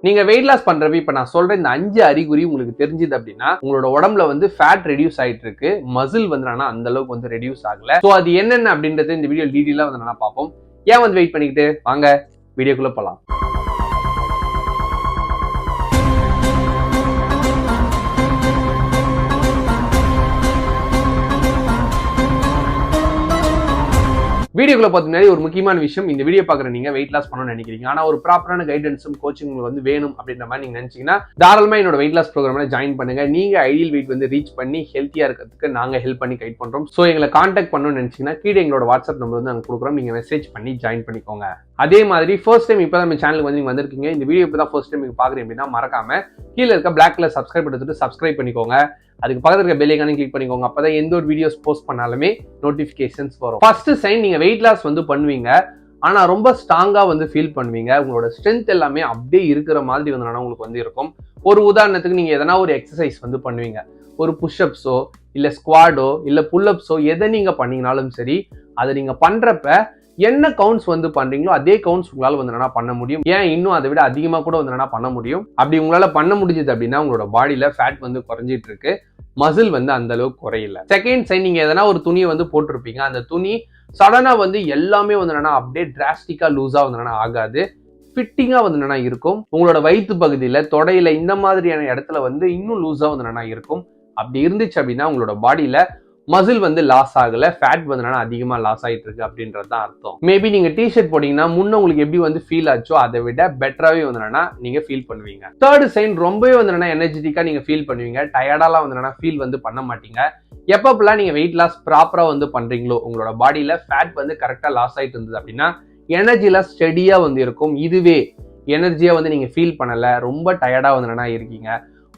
நீங்க weight loss பண்றப்ப இப்ப நான் சொல்ற இந்த 5 அறிகுறி உங்களுக்கு தெரிஞ்சது அப்படின்னா உங்களோட உடம்புல வந்து ஃபேட் ரெடியூஸ் ஆயிட்டு இருக்கு, மசில் வந்து அந்த அளவுக்கு வந்து ரெடியூஸ் ஆகல. சோ அது என்னென்ன அப்படின்றது இந்த வீடியோ டீடைலா வந்து பார்ப்போம். ஏன் வந்து வெயிட் பண்ணிக்கிட்டு வாங்க வீடியோக்குள்ள போலாம். வீடியோக்குள்ள பார்த்தீங்கன்னா ஒரு முக்கியமான விஷயம், இந்த வீடியோ பார்க்குற நீங்க வெயிட் லாஸ் பண்ணணும்னு நினைக்கிறீங்க, ஆனா ஒரு ப்ராப்பரான கைடன்ஸும் கோச்சிங் உங்களுக்கு வந்து வேணும் அப்படின்ற மாதிரி நீங்க நினைச்சீங்கன்னா தாராளமா என்னோட வெயிட் லாஸ் ப்ரோக்ராம்ல ஜாயின் பண்ணுங்க. நீங்க ஐடியல் வெயிட் வந்து ரீச் பண்ணி ஹெல்த்தியா இருக்கிறதுக்கு நாங்க ஹெல்ப் பண்ணி கைட் பண்றோம். ஸோ எங்களை கான்டாக்ட் பண்ணணும்னு நினைச்சீங்கன்னா கீழே எங்களோட வாட்ஸ்அப் நம்பர் வந்து நாங்கள் கொடுக்குறோம், நீங்க மெசேஜ் பண்ணி ஜாயின் பண்ணிக்கோங்க. அதே மாதிரி ஃபர்ஸ்ட் டைம் இப்போ நம்ம சேனலுக்கு வந்து நீங்க வந்திருக்கீங்க, இந்த வீடியோ இப்போ தான் ஃபர்ஸ்ட் டைம் நீங்க பாக்குறீங்க அப்படின்னா மறக்காம கீழே இருக்க பிளாக் கலர் சப்ஸ்கிரைப் எடுத்துட்டு சப்ஸ்கிரைப் பண்ணிக்கோங்க. அதுக்கு பக்கத்துல இருக்க பெல் ஐகானை கிளிக் பண்ணிக்கோங்க. அப்பதான் எந்த ஒரு வீடியோஸ் போஸ்ட் பண்ணாலுமே நோட்டிபிகேஷன்ஸ் வரும். ஃபர்ஸ்ட் சைன், நீங்க வெயிட் லாஸ் வந்து பண்ணுவீங்க, ஆனா ரொம்ப ஸ்ட்ராங்கா வந்து ஃபீல் பண்ணுவீங்க. உங்களோட ஸ்ட்ரென்த் எல்லாமே அப்படியே இருக்கிற மாதிரி வந்து உங்களுக்கு வந்து இருக்கும். ஒரு உதாரணத்துக்கு நீங்க எதனா ஒரு எக்ஸசைஸ் வந்து பண்ணுவீங்க, ஒரு புஷ்அப்ஸோ இல்ல ஸ்குவாடோ இல்ல புல்அப்ஸோ எதை நீங்க பண்ணீங்கனாலும் சரி, அதை நீங்க பண்றப்ப என்ன கவுண்ட்ஸ் வந்து பண்றீங்களோ அதே கவுண்ட்ஸ் உங்களால வந்து பண்ண முடியும். ஏன் இன்னும் அதை விட அதிகமா கூட வந்து பண்ண முடியும். அப்படி உங்களால பண்ண முடிஞ்சது அப்படின்னா உங்களோட பாடியில ஃபேட் வந்து குறைஞ்சிட்டு இருக்கு, மசில் வந்து அந்த அளவுக்கு குறையல. செகண்ட் சைன், நீங்க எதனா ஒரு துணியை வந்து போட்டிருப்பீங்க, அந்த துணி சடனா வந்து எல்லாமே வந்து அப்படியே டிராஸ்டிக்கா லூஸா வந்து ஆகாது, ஃபிட்டிங்கா வந்து இருக்கும். உங்களோட வயிற்று பகுதியில தொடையில இந்த மாதிரியான இடத்துல வந்து இன்னும் லூஸா வந்து இருக்கும். அப்படி இருந்துச்சு அப்படின்னா உங்களோட பாடியில மசில் வந்து லாஸ் ஆகல, ஃபேட் வந்து அதிகமா லாஸ் ஆயிட்டு இருக்கு அப்படின்றது தான் அர்த்தம். மேபி நீங்க டிஷர்ட் போட்டீங்கன்னா முன்ன உங்களுக்கு எப்படி வந்து ஃபீல் ஆச்சோ அதை விட பெட்டராவே வந்து நீங்க ஃபீல் பண்ணுவீங்க. தேர்ட் சைன், ரொம்பவே வந்து எனர்ஜெட்டிக்கா நீங்க ஃபீல் பண்ணுவீங்க, டயர்டாலாம் வந்து ஃபீல் வந்து பண்ண மாட்டீங்க. எப்பப்பெல்லாம் நீங்க வெயிட் லாஸ் ப்ராப்பரா வந்து பண்றீங்களோ உங்களோட பாடியில ஃபேட் வந்து கரெக்டா லாஸ் ஆயிட்டு இருந்தது அப்படின்னா எனர்ஜில ஸ்டெடியா வந்து இருக்கும். இதுவே எனர்ஜியா வந்து நீங்க ஃபீல் பண்ணல, ரொம்ப டயர்டா வந்து இருக்கீங்க,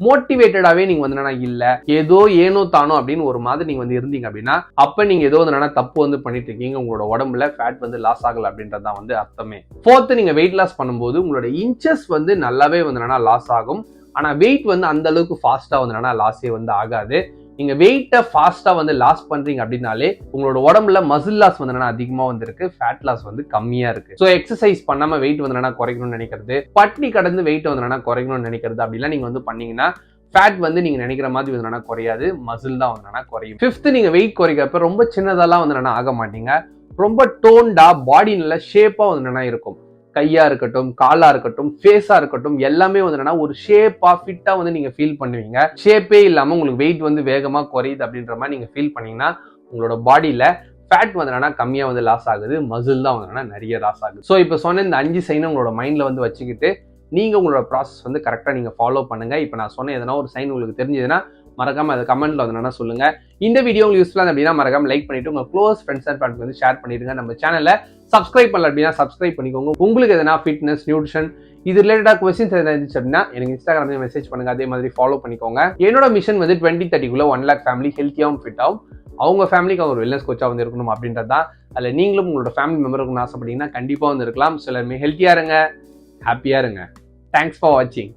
மோட்டிவேட்டடாவே நீங்க வந்து இல்ல, ஏதோ ஏனோ தானோ அப்படின்னு ஒரு மாதிரி நீங்க வந்து இருந்தீங்க அப்படின்னா அப்ப நீங்க ஏதோ வந்து தப்பு வந்து பண்ணிட்டு இருக்கீங்க, உங்களோட உடம்புல ஃபேட் வந்து லாஸ் ஆகல அப்படின்றதான் வந்து அர்த்தமே. ஃபோர்த், நீங்க வெயிட் லாஸ் பண்ணும்போது உங்களோட இன்ச்சஸ் வந்து நல்லாவே வந்து லாஸ் ஆகும், ஆனா வெயிட் வந்து அந்த அளவுக்கு ஃபாஸ்டா வந்து லாஸே வந்து ஆகாது. நீங்க வெயிட்ட ஃபாஸ்டா வந்து லாஸ் பண்றீங்க அப்படின்னாலே உங்களோட உடம்புல மசில் லாஸ் வந்து அதிகமா வந்து இருக்கு, ஃபேட் லாஸ் வந்து கம்மியா இருக்கு. சோ எக்ஸசைஸ் பண்ணாம வெயிட் வந்து குறைக்கணும்னு நினைக்கிறது, பட்னி கடந்து வெயிட் வந்து குறைக்கணும்னு நினைக்கிறது அப்படிலாம் நீங்க வந்து பண்ணீங்கன்னா ஃபேட் வந்து நீங்க நினைக்கிற மாதிரி வந்து குறையாது, மசில் தான் வந்து குறையும். ஃபிஃப்த், நீங்க வெயிட் குறைக்கிறப்ப ரொம்ப சின்னதெல்லாம் வந்து ஆக மாட்டீங்க, ரொம்ப டோன்டா பாடி நல்ல ஷேப்பா வந்து இருக்கும். கையா இருக்கட்டும், காலா இருக்கட்டும், ஃபேஸா இருக்கட்டும், எல்லாமே வந்து ஒரு ஷேப்பா ஃபிட்டா வந்து நீங்க ஃபீல் பண்ணுவீங்க. ஷேப்பே இல்லாம உங்களுக்கு வெயிட் வந்து வேகமா குறையுது அப்படின்ற மாதிரி நீங்க ஃபீல் பண்ணீங்கன்னா உங்களோட பாடியில ஃபேட் வந்து கம்மியா வந்து லாஸ் ஆகுது, மசில் தான் வந்து நிறைய லாஸ் ஆகுது. ஸோ இப்போ சொன்ன இந்த 5 சைனை உங்களோட மைண்ட்ல வந்து வச்சுக்கிட்டு நீங்க உங்களோட ப்ராசஸ் வந்து கரெக்டா நீங்க ஃபாலோ பண்ணுங்க. இப்போ நான் சொன்ன எதனா ஒரு சைன் உங்களுக்கு தெரிஞ்சதுன்னா மறக்காம அதை கமெண்ட்ல வந்து சொல்லுங்க. இந்த வீடியோ உங்களுக்கு யூஸ்ஃபுல்லா அப்படின்னா மறக்காம லைக் பண்ணிட்டு உங்க க்ளோஸ் ஃப்ரெண்ட்ஸ் அண்ட் ஃபேமிலிக்கு வந்து ஷேர் பண்ணிடுங்க. நம்ம சேனலை சப்ஸ்கிரைப் பண்ணல அப்படின்னா சப்ஸ்கிரைப் பண்ணிக்கோங்க. உங்களுக்கு எதனா ஃபிட்னஸ், நியூட்ரிஷன் இது ரிலேட்டடா கொஸ்டின்ஸ் எதனா இருந்துச்சு அப்படின்னா எனக்கு இன்ஸ்டாகிராம்ல மெசேஜ் பண்ணுங்க. அதே மாதிரி ஃபாலோ பண்ணிக்கோங்க. என்னோட மிஷன் வந்து 2030 1 lakh ஃபேமிலி ஹெல்த்தியாகவும் ஃபிட்டாகவும் அவங்க ஃபேமிலிக்கு ஒரு வெல்னஸ் கோச்சா வந்து இருக்கணும் அப்படின்றது தான். அதில் நீங்களும் உங்களோட ஃபேமிலி மெம்பர் இருக்கணும்னு ஆசைப்பட்டீங்கன்னா கண்டிப்பா வந்து இருக்கலாம். ஸோ எல்லாருமே ஹெல்த்தியா இருங்க, ஹாப்பியா இருங்க. தேங்க்ஸ் ஃபார் வாட்சிங்.